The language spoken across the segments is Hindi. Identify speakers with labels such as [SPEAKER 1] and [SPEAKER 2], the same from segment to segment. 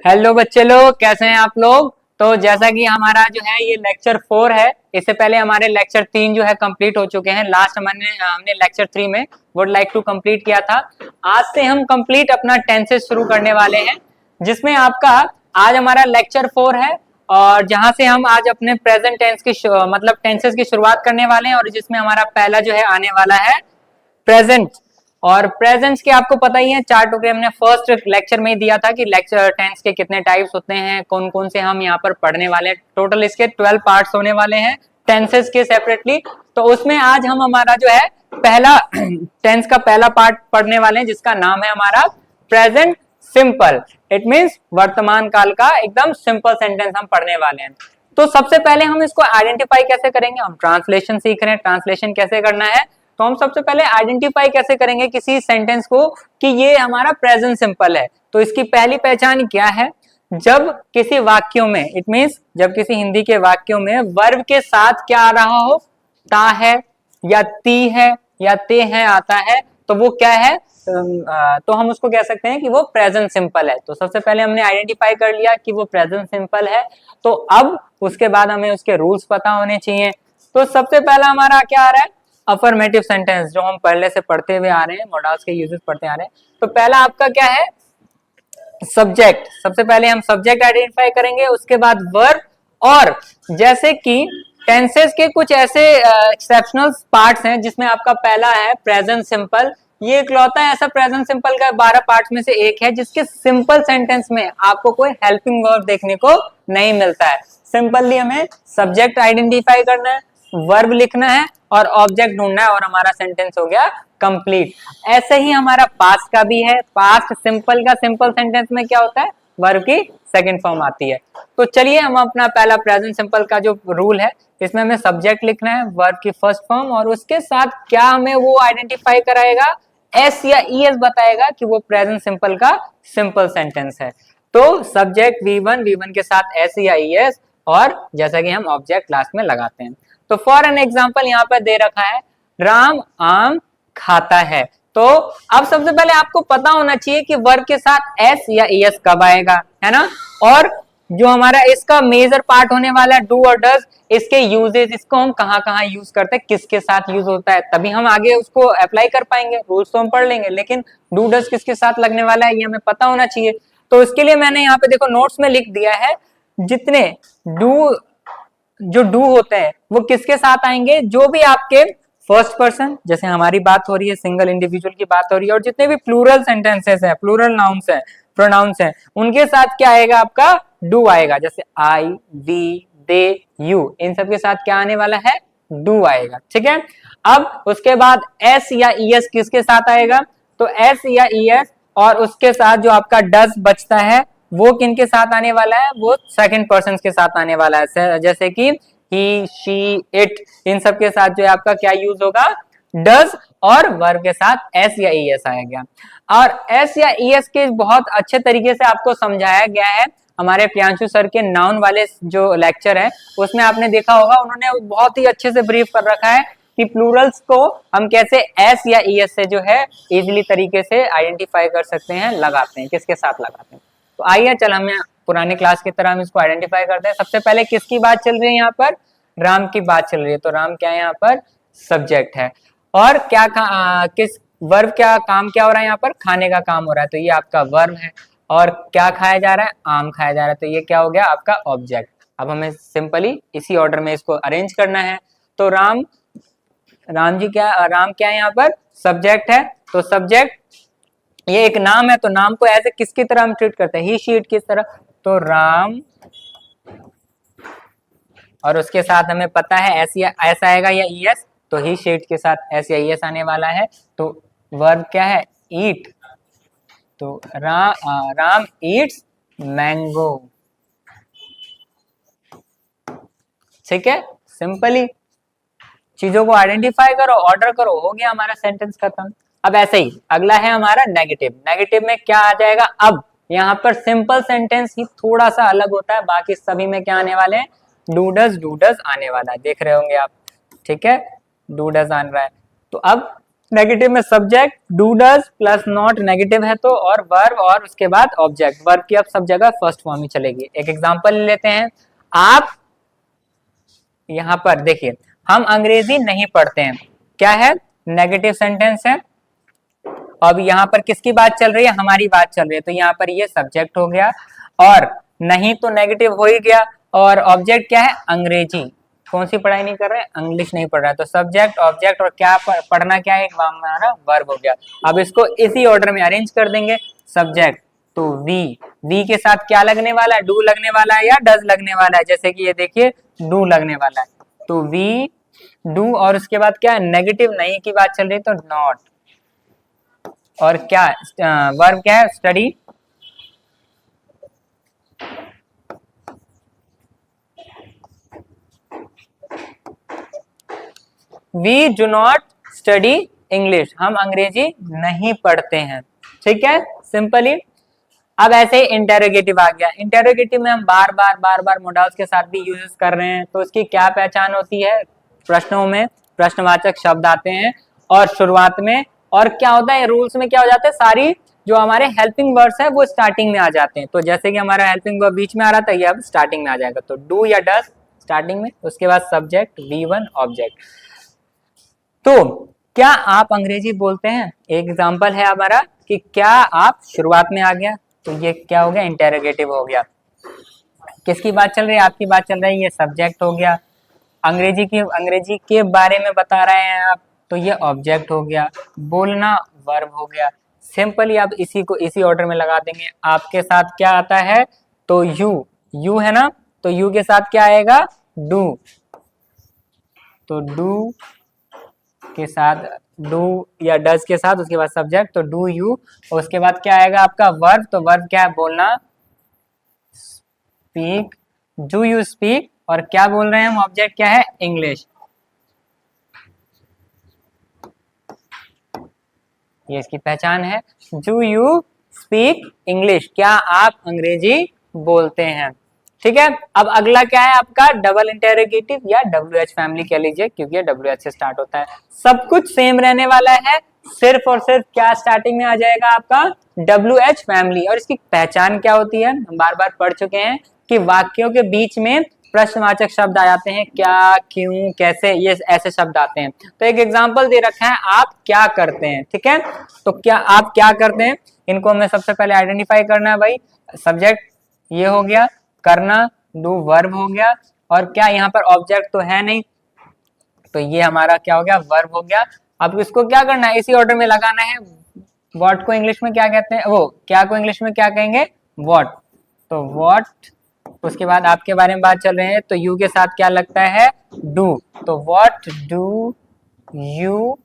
[SPEAKER 1] हेलो बच्चे लोग, कैसे हैं आप लोग। तो जैसा कि हमारा जो है ये लेक्चर 4 है। इससे पहले हमारे लेक्चर 3 जो है कंप्लीट हो चुके हैं। लास्ट हमने लेक्चर 3 में वुड लाइक टू कंप्लीट किया था। आज से हम कंप्लीट अपना टेंसेस शुरू करने वाले हैं, जिसमें आपका आज हमारा लेक्चर 4 है और जहां से हम आज अपने प्रेजेंट टेंस की मतलब टेंसेस की शुरुआत करने वाले हैं और जिसमें हमारा पहला जो है आने वाला है प्रेजेंट। और प्रेजेंट्स के आपको पता ही है, चार टुकड़े हमने फर्स्ट लेक्चर में ही दिया था कि लेक्चर टेंस के कितने टाइप्स होते हैं, कौन कौन से हम यहाँ पर पढ़ने वाले हैं। टोटल इसके 12 पार्ट्स होने वाले हैं टेंसेस के सेपरेटली। तो उसमें आज हम हमारा जो है पहला टेंस का पहला पार्ट पढ़ने वाले हैं, जिसका नाम है हमारा प्रेजेंट सिंपल। इट मीन्स वर्तमान काल का एकदम सिंपल सेंटेंस हम पढ़ने वाले हैं। तो सबसे पहले हम इसको आइडेंटिफाई कैसे करेंगे, हम ट्रांसलेशन सीख रहे हैं, ट्रांसलेशन कैसे करना है। तो हम सबसे पहले आइडेंटिफाई कैसे करेंगे किसी सेंटेंस को कि ये हमारा प्रेजेंट सिंपल है। तो इसकी पहली पहचान क्या है, जब किसी वाक्यों में, इट मीन्स जब किसी हिंदी के वाक्यों में वर्ब के साथ क्या आ रहा हो, ता है या ती है या ते है आता है, तो वो क्या है, तो हम उसको कह सकते हैं कि वो प्रेजेंट सिंपल है। तो सबसे पहले हमने आइडेंटिफाई कर लिया कि वो प्रेजेंट सिंपल है। तो अब उसके बाद हमें उसके रूल्स पता होने चाहिए। तो सबसे पहला हमारा क्या आ रहा है, अफर्मेटिव सेंटेंस, जो हम पहले से पढ़ते हुए आ रहे हैं, मॉडल्स के यूजेस पढ़ते आ रहे हैं। तो पहला आपका क्या है, सब्जेक्ट। सबसे पहले हम सब्जेक्ट आइडेंटिफाई करेंगे, उसके बाद वर्ब। और जैसे कि टेंसेस के कुछ ऐसे एक्सेप्शनल पार्ट्स हैं जिसमें आपका पहला है प्रेजेंट सिंपल। ये इकलौता ऐसा प्रेजेंट सिंपल का 12 पार्ट्स में से एक है जिसके सिंपल सेंटेंस में आपको कोई हेल्पिंग वर्ब देखने को नहीं मिलता है। सिंपली हमें सब्जेक्ट आइडेंटिफाई करना है, वर्ब लिखना है और ऑब्जेक्ट ढूंढना है और हमारा सेंटेंस हो गया कंप्लीट। ऐसे ही हमारा पास्ट का भी है। पास्ट सिंपल का सिंपल सेंटेंस में क्या होता है, वर्ब की सेकंड फॉर्म आती है। तो चलिए हम अपना पहला प्रेजेंट सिंपल का जो रूल है, इसमें हमें सब्जेक्ट लिखना है, वर्ब की फर्स्ट फॉर्म, और उसके साथ क्या हमें वो आइडेंटिफाई कराएगा, एस या ई एस बताएगा कि वो प्रेजेंट सिंपल का सिंपल सेंटेंस है। तो सब्जेक्ट V1 के साथ एस या ई एस, और जैसा कि हम ऑब्जेक्ट लास्ट में लगाते हैं। तो फॉर एन एग्जाम्पल यहाँ पर दे रखा है, राम आम खाता है। तो अब सबसे पहले आपको पता होना चाहिए कि वर्ब के साथ एस या एस कब आएगा, है ना। और जो हमारा इसका मेजर पार्ट होने वाला है डू और डज, इसके यूजेस, इसको हम कहाँ कहाँ यूज करते हैं, किसके साथ यूज होता है, तभी हम आगे उसको अप्लाई कर पाएंगे। रूल्स तो हम पढ़ लेंगे, लेकिन डू डज किसके साथ लगने वाला है ये हमें पता होना चाहिए। तो इसके लिए मैंने यहाँ पे देखो नोट्स में लिख दिया है, जितने जो डू होते हैं वो किसके साथ आएंगे, जो भी आपके फर्स्ट पर्सन, जैसे हमारी बात हो रही है सिंगल इंडिविजुअल की बात हो रही है, और जितने भी प्लूरल सेंटेंसेस हैं, प्लूरल नाउन्स हैं, प्रोनाउंस हैं, उनके साथ क्या आएगा, आपका डू आएगा। जैसे आई, वी, दे, यू, इन सब के साथ क्या आने वाला है, डू आएगा। ठीक है। अब उसके बाद एस या ई एस किसके साथ आएगा, तो एस या ई एस और उसके साथ जो आपका डज बचता है वो किनके साथ आने वाला है, वो सेकंड पर्सन के साथ आने वाला है। जैसे कि ही, शी, इट, इन सब के साथ जो है आपका क्या यूज होगा, डज, और वर्ब के साथ एस या ई एस आएगा। और एस या ई एस के बहुत अच्छे तरीके से आपको समझाया गया है हमारे प्रियांशु सर के नाउन वाले जो लेक्चर है, उसमें आपने देखा होगा, उन्होंने बहुत ही अच्छे से ब्रीफ कर रखा है कि प्लूरल्स को हम कैसे एस या ई एस से जो है इजिली तरीके से आइडेंटिफाई कर सकते हैं, लगाते हैं, किसके साथ लगाते हैं। तो आइए चल हम पुरानी क्लास की तरह हम इसको आइडेंटिफाई करते हैं। सबसे पहले किसकी बात चल रही है, यहाँ पर राम की बात चल रही है। तो राम क्या है, यहाँ पर सब्जेक्ट है। और क्या किस वर्ब, क्या काम क्या हो रहा है, यहाँ पर खाने का काम हो रहा है, तो ये आपका वर्ब है। और क्या खाया जा रहा है, आम खाया जा रहा है, तो ये क्या हो गया, आपका ऑब्जेक्ट। अब हमें सिंपली इसी ऑर्डर में इसको अरेंज करना है। तो राम क्या है, यहाँ पर सब्जेक्ट है। तो सब्जेक्ट ये एक नाम है, तो नाम को ऐसे किसकी तरह हम ट्रीट करते हैं, ही, शी, इट, किस तरह, तो राम, और उसके साथ हमें पता है एस आएगा या ई एस, तो ही, शी, इट के साथ एस या ई एस आने वाला है। तो वर्ब क्या है, ईट, तो राम ईट्स मैंगो। ठीक है, सिंपली चीजों को आइडेंटिफाई करो, ऑर्डर करो, हो गया हमारा सेंटेंस खत्म। अब ऐसे ही अगला है हमारा नेगेटिव। नेगेटिव में क्या आ जाएगा, अब यहाँ पर सिंपल सेंटेंस ही थोड़ा सा अलग होता है, बाकी सभी में क्या आने वाले हैं, डू डज आने वाला है, देख रहे होंगे आप। ठीक है, डू डज आन रहा है। तो अब नेगेटिव में subject do does plus not negative है तो, और वर्ब और उसके बाद ऑब्जेक्ट। वर्ब की अब सब जगह फर्स्ट फॉर्म ही चलेगी। एक एग्जांपल लेते हैं। आप यहां पर देखिए, हम अंग्रेजी नहीं पढ़ते हैं, क्या है, नेगेटिव सेंटेंस है। अब यहाँ पर किसकी बात चल रही है, हमारी बात चल रही है, तो यहाँ पर ये सब्जेक्ट हो गया, और नहीं तो नेगेटिव हो ही गया, और ऑब्जेक्ट क्या है, अंग्रेजी। कौन सी पढ़ाई नहीं कर रहे हैं, इंग्लिश नहीं पढ़ रहा है, तो सब्जेक्ट ऑब्जेक्ट और क्या पढ़ना क्या है, हमारा वर्ब हो गया। अब इसको इसी ऑर्डर में अरेंज कर देंगे। सब्जेक्ट तो वी के साथ क्या लगने वाला है, डू लगने वाला है या डज लगने वाला है, जैसे कि ये देखिए डू लगने वाला है, तो वी डू, और उसके बाद क्या है, नेगेटिव नहीं की बात चल रही तो नॉट, और क्या वर्ब क्या है, study. We do not study English, हम अंग्रेजी नहीं पढ़ते हैं, ठीक है, सिंपली। अब ऐसे ही इंटेरोगेटिव आ गया। इंटेरोगेटिव में हम बार बार मोडाल्स के साथ भी यूज कर रहे हैं, तो उसकी क्या पहचान होती है, प्रश्नों में प्रश्नवाचक शब्द आते हैं और शुरुआत में, और क्या होता है रूल्स में, क्या हो जाता है, सारी जो हमारे हेल्पिंग वर्ड्स है वो स्टार्टिंग में आ जाते हैं। तो जैसे कि हमारा हेल्पिंग वर्ब बीच में आ रहा था, ये अब स्टार्टिंग में आ जाएगा, तो डू या डज स्टार्टिंग में, उसके बाद सब्जेक्ट V1 ऑब्जेक्ट। तो क्या आप अंग्रेजी बोलते हैं, एक एग्जांपल है हमारा कि क्या आप शुरुआत में आ गया, तो ये क्या हो गया, इंटेरोगेटिव हो गया। किसकी बात चल रही है, आपकी बात चल रही है, ये सब्जेक्ट हो गया। अंग्रेजी के बारे में बता रहे हैं आप, तो ये ऑब्जेक्ट हो गया। बोलना वर्ब हो गया। सिंपली आप इसी को इसी ऑर्डर में लगा देंगे। आपके साथ क्या आता है, तो यू है ना, तो यू के साथ क्या आएगा, डू, तो डू के साथ, डू या डज के साथ, उसके बाद सब्जेक्ट, तो डू यू, और उसके बाद क्या आएगा आपका वर्ब, तो वर्ब क्या है, बोलना, स्पीक, डू यू स्पीक, और क्या बोल रहे हैं हम, ऑब्जेक्ट क्या है, इंग्लिश। ये इसकी पहचान है, डू यू स्पीक इंग्लिश, क्या आप अंग्रेजी बोलते हैं, ठीक है। अब अगला क्या है आपका, डबल इंटेरोगेटिव या WH फैमिली कह लीजिए, क्योंकि ये WH से स्टार्ट होता है। सब कुछ सेम रहने वाला है, सिर्फ और सिर्फ क्या स्टार्टिंग में आ जाएगा आपका, WH फैमिली। और इसकी पहचान क्या होती है, हम बार बार पढ़ चुके हैं कि वाक्यों के बीच में प्रश्नवाचक शब्द आ जाते हैं, क्या, क्यों, कैसे, ये ऐसे शब्द आते हैं। तो एक एग्जाम्पल दे रखा है, आप क्या करते हैं, ठीक है, तो क्या आप क्या करते हैं, इनको हमें सबसे पहले आइडेंटिफाई करना है भाई। सब्जेक्ट ये हो गया, करना, डू वर्ब हो गया, और क्या यहाँ पर ऑब्जेक्ट तो है नहीं, तो ये हमारा क्या हो गया, वर्ब हो गया। अब इसको क्या करना है, इसी ऑर्डर में लगाना है। व्हाट को इंग्लिश में क्या कहते हैं, वो क्या को इंग्लिश में क्या कहेंगे, व्हाट, तो व्हाट, उसके बाद आपके बारे में बात चल रहे हैं, तो यू के साथ क्या लगता है, डू, तो व्हाट डू यू,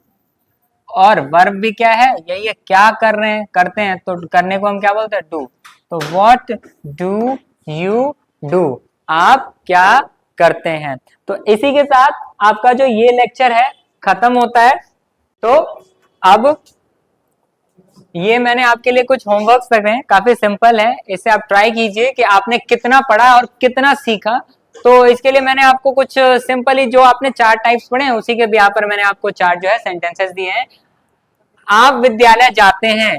[SPEAKER 1] और वर्ब भी क्या है, यही है, क्या कर रहे हैं, करते हैं, तो करने को हम क्या बोलते हैं, डू, तो व्हाट डू यू डू, आप क्या करते हैं। तो इसी के साथ आपका जो ये लेक्चर है खत्म होता है। तो अब ये मैंने आपके लिए कुछ होमवर्क्स रखे हैं, काफी सिंपल है, इसे आप ट्राई कीजिए कि आपने कितना पढ़ा और कितना सीखा। तो इसके लिए मैंने आपको कुछ सिंपली जो आपने 4 टाइप्स पढ़े हैं, उसी के भी यहाँ पर मैंने आपको 4 जो है सेंटेंसेस दिए हैं। आप विद्यालय जाते हैं,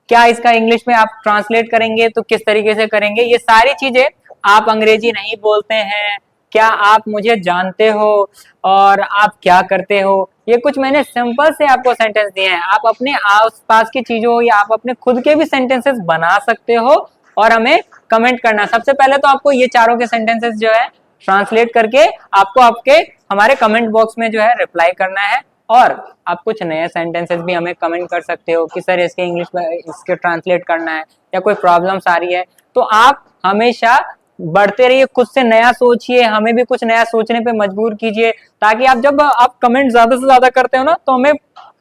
[SPEAKER 1] क्या इसका इंग्लिश में आप ट्रांसलेट करेंगे तो किस तरीके से करेंगे, ये सारी चीजें। आप अंग्रेजी नहीं बोलते हैं, क्या आप मुझे जानते हो, और आप क्या करते हो, ये कुछ मैंने सिंपल से आपको सेंटेंस दिए हैं। आप अपने आसपास की चीजों या आप अपने खुद के भी सेंटेंसेस बना सकते हो और हमें कमेंट करना। सबसे पहले तो आपको ये चारों के सेंटेंसेस जो है ट्रांसलेट करके आपको आपके हमारे कमेंट बॉक्स में जो है रिप्लाई करना है, और आप कुछ नए सेंटेंसेस भी हमें कमेंट कर सकते हो कि सर इसके इंग्लिश में इसके ट्रांसलेट करना है या कोई प्रॉब्लम्स आ रही है। तो आप हमेशा बढ़ते रहिए, खुद से नया सोचिए, हमें भी कुछ नया सोचने पे मजबूर कीजिए, ताकि आप जब आप कमेंट ज्यादा से ज्यादा करते हो ना, तो हमें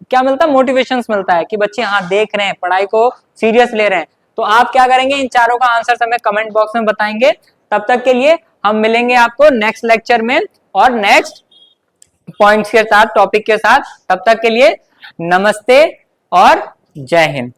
[SPEAKER 1] क्या मिलता है, मोटिवेशन मिलता है कि बच्चे हाँ देख रहे हैं, पढ़ाई को सीरियस ले रहे हैं। तो आप क्या करेंगे, इन चारों का आंसर हमें कमेंट बॉक्स में बताएंगे। तब तक के लिए हम मिलेंगे आपको नेक्स्ट लेक्चर में और नेक्स्ट पॉइंट्स के साथ, टॉपिक के साथ। तब तक के लिए नमस्ते और जय हिंद।